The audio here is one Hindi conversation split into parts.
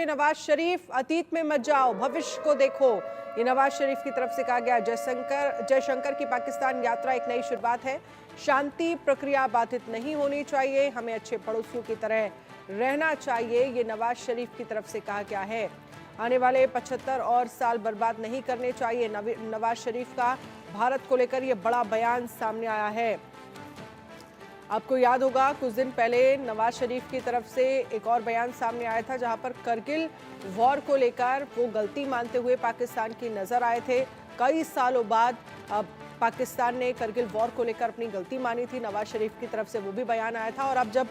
नवाज शरीफ, अतीत में मत जाओ, भविष्य को देखो। ये नवाज शरीफ की तरफ से कहा गया। जयशंकर की पाकिस्तान यात्रा एक नई शुरुआत है। शांति प्रक्रिया बाधित नहीं होनी चाहिए, हमें अच्छे पड़ोसियों की तरह रहना चाहिए, ये नवाज शरीफ की तरफ से कहा गया है। आने वाले 75 और साल बर्बाद नहीं करने चाहिए। नवाज शरीफ का भारत को लेकर यह बड़ा बयान सामने आया है। आपको याद होगा कुछ दिन पहले नवाज शरीफ की तरफ से एक और बयान सामने आया था, जहां पर करगिल वॉर को लेकर वो गलती मानते हुए पाकिस्तान की नजर आए थे। कई सालों बाद पाकिस्तान ने करगिल वॉर को लेकर अपनी गलती मानी थी। नवाज शरीफ की तरफ से वो भी बयान आया था। और अब जब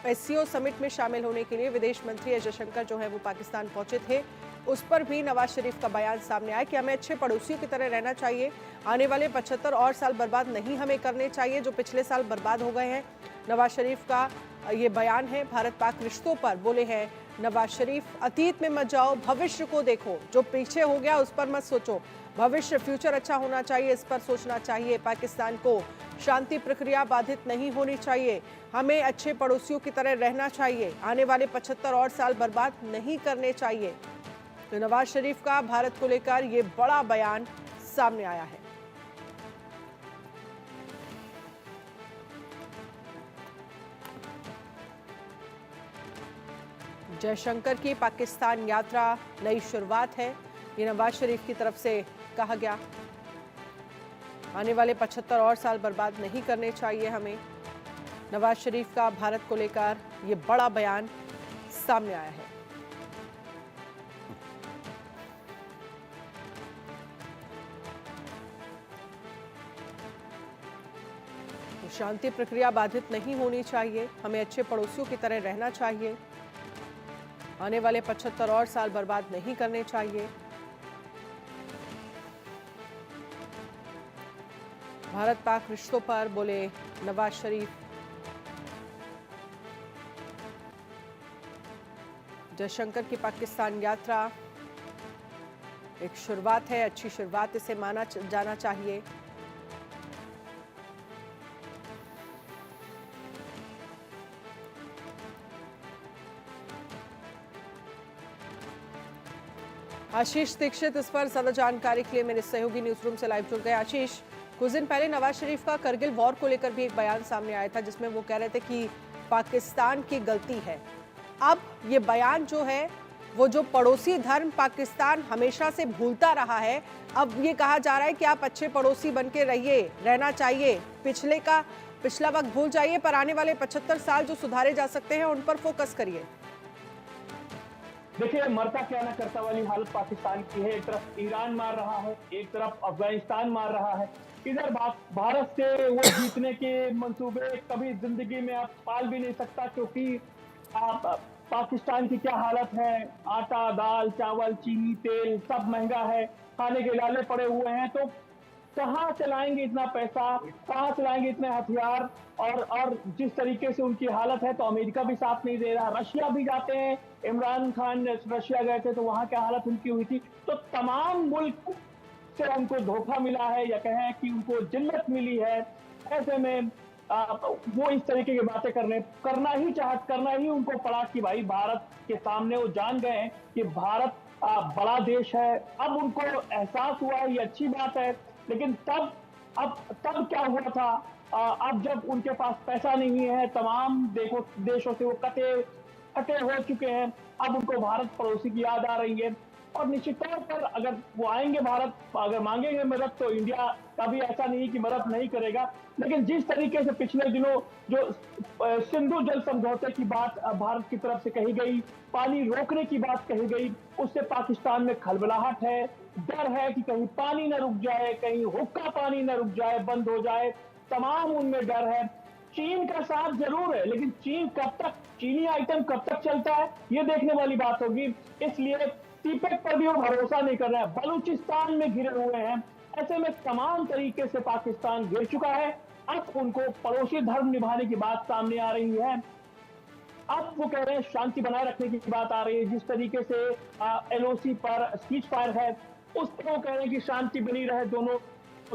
एससीओ समिट में शामिल होने के लिए विदेश मंत्री एस जयशंकर जो है वो पाकिस्तान पहुंचे थे, उस पर भी नवाज शरीफ का बयान सामने आया कि हमें अच्छे पड़ोसियों की तरह रहना चाहिए। आने वाले 75 और साल बर्बाद नहीं हमें करने चाहिए, जो पिछले साल बर्बाद हो गए हैं। नवाज शरीफ का ये बयान है। भारत पाक रिश्तों पर बोले हैं नवाज शरीफ, अतीत में मत जाओ, भविष्य को देखो। जो पीछे हो गया उस पर मत सोचो, भविष्य फ्यूचर अच्छा होना चाहिए, इस पर सोचना चाहिए। पाकिस्तान को शांति प्रक्रिया बाधित नहीं होनी चाहिए, हमें अच्छे पड़ोसियों की तरह रहना चाहिए। आने वाले 75 और साल बर्बाद नहीं करने चाहिए। तो नवाज शरीफ का भारत को लेकर ये बड़ा बयान सामने आया है। जयशंकर की पाकिस्तान यात्रा नई शुरुआत है, ये नवाज शरीफ की तरफ से कहा गया। आने वाले 75 और साल बर्बाद नहीं करने चाहिए हमें। नवाज शरीफ का भारत को लेकर ये बड़ा बयान सामने आया है। शांति प्रक्रिया बाधित नहीं होनी चाहिए, हमें अच्छे पड़ोसियों की तरह रहना चाहिए। आने वाले 75 और साल बर्बाद नहीं करने चाहिए। भारत पाक रिश्तों पर बोले नवाज शरीफ। जयशंकर की पाकिस्तान यात्रा एक शुरुआत है, अच्छी शुरुआत इसे माना जाना चाहिए। आशीष दीक्षित इस पर ज्यादा जानकारी के लिए मेरे सहयोगी न्यूज रूम से लाइव जुड़ गए। आशीष, कुछ दिन पहले नवाज शरीफ का करगिल वॉर को लेकर भी एक बयान सामने आया था, जिसमें वो कह रहे थे कि पाकिस्तान की गलती है। अब ये बयान जो है वो जो पड़ोसी धर्म पाकिस्तान हमेशा से भूलता रहा है, अब ये कहा जा रहा है कि आप अच्छे पड़ोसी बन के रहिए, रहना चाहिए। पिछला वक्त भूल जाइए, पर आने वाले 75 साल जो सुधारे जा सकते हैं उन पर फोकस करिए। देखिए, मरता क्या ना करता वाली हालत पाकिस्तान की है। एक तरफ ईरान मार रहा है, एक तरफ अफगानिस्तान मार रहा है। इधर भारत से वो जीतने के मंसूबे कभी जिंदगी में आप पाल भी नहीं सकता, क्योंकि पाकिस्तान की क्या हालत है। आटा, दाल, चावल, चीनी, तेल सब महंगा है, खाने के लाले पड़े हुए हैं। तो कहाँ चलाएंगे इतना पैसा, कहाँ चलाएंगे इतने हथियार। और जिस तरीके से उनकी हालत है, तो अमेरिका भी साथ नहीं दे रहा, रशिया भी जाते हैं। इमरान खान रशिया गए थे तो वहां क्या हालत उनकी हुई थी। तो तमाम मुल्क से उनको धोखा मिला है, या कहें कि उनको जिल्लत मिली है। ऐसे में वो इस तरीके की बातें करना ही उनको पड़ा कि भाई भारत के सामने वो जान गए हैं कि भारत बड़ा देश है। अब उनको एहसास हुआ, ये अच्छी बात है। लेकिन तब क्या हुआ था, अब जब उनके पास पैसा नहीं है, तमाम देशों से वो कटे हो चुके हैं, अब उनको भारत पड़ोसी की याद आ रही है। और निश्चित तौर पर अगर वो आएंगे भारत, अगर मांगेंगे मदद, तो इंडिया का भी ऐसा नहीं कि मदद नहीं करेगा। लेकिन जिस तरीके से पिछले दिनों जो सिंधु जल समझौते की बात भारत की तरफ से कही गई, पानी रोकने की बात कही गई, उससे पाकिस्तान में खलबलाहट है, डर है कि कहीं पानी न रुक जाए, कहीं हुक्का पानी न रुक जाए, बंद हो जाए। तमाम उनमें डर है। चीन का साथ जरूर है, लेकिन चीनी आइटम कब तक चलता है, ये देखने वाली बात होगी। इसलिए टीपेक पर भी वो भरोसा नहीं कर रहा है। बलूचिस्तान में घिरे हुए हैं। ऐसे में तमाम तरीके से पाकिस्तान घिर चुका है। अब उनको पड़ोसी धर्म निभाने की बात सामने आ रही है। अब वो कह रहे हैं शांति बनाए रखने की बात आ रही है। जिस तरीके से एलओसी पर सीज फायर है, उस पर वो कह रहे हैं कि शांति बनी रहे दोनों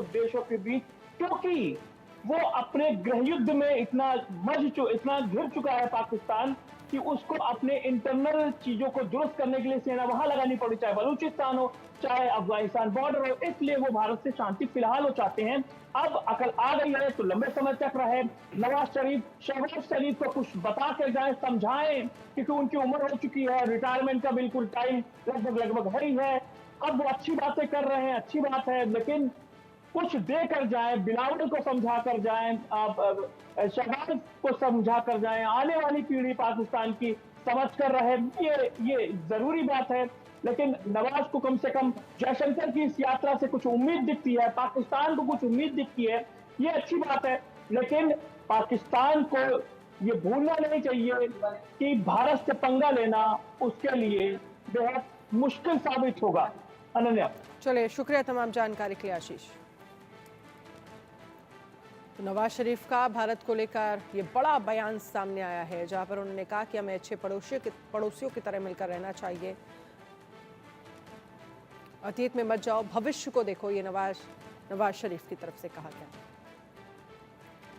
देशों के बीच, क्योंकि वो अपने गृह युद्ध में इतना घिर चुका है पाकिस्तान कि उसको अपने इंटरनल चीजों को दुरुस्त करने के लिए सेना वहां लगानी पड़ी, चाहे बलूचिस्तान हो चाहे अफगानिस्तान बॉर्डर हो। इसलिए वो भारत से शांति फिलहाल वो चाहते हैं। अब अकल आ गई है तो लंबे समय तक रहे। नवाज शरीफ शहबाज शरीफ को कुछ बता कर जाए, समझाएं, क्योंकि उनकी उम्र हो चुकी है, रिटायरमेंट का बिल्कुल टाइम लगभग है ही है। अब वो अच्छी बातें कर रहे हैं, अच्छी बात है, लेकिन कुछ दे कर जाए, बिलावल को समझा कर जाए, आप शहबाज को समझा कर जाए, आने वाली पीढ़ी पाकिस्तान की समझ कर रहे, ये जरूरी बात है। लेकिन नवाज को कम से कम जयशंकर की इस यात्रा से कुछ उम्मीद दिखती है, पाकिस्तान को कुछ उम्मीद दिखती है, ये अच्छी बात है। लेकिन पाकिस्तान को ये भूलना नहीं चाहिए कि भारत से पंगा लेना उसके लिए बेहद मुश्किल साबित होगा। अनन्या। चलिए, शुक्रिया तमाम जानकारी के लिए आशीष। तो नवाज शरीफ का भारत को लेकर ये बड़ा बयान सामने आया है, जहां पर उन्होंने कहा कि हमें अच्छे पड़ोसियों की तरह मिलकर रहना चाहिए। अतीत में मत जाओ, भविष्य को देखो, ये नवाज शरीफ की तरफ से कहा गया।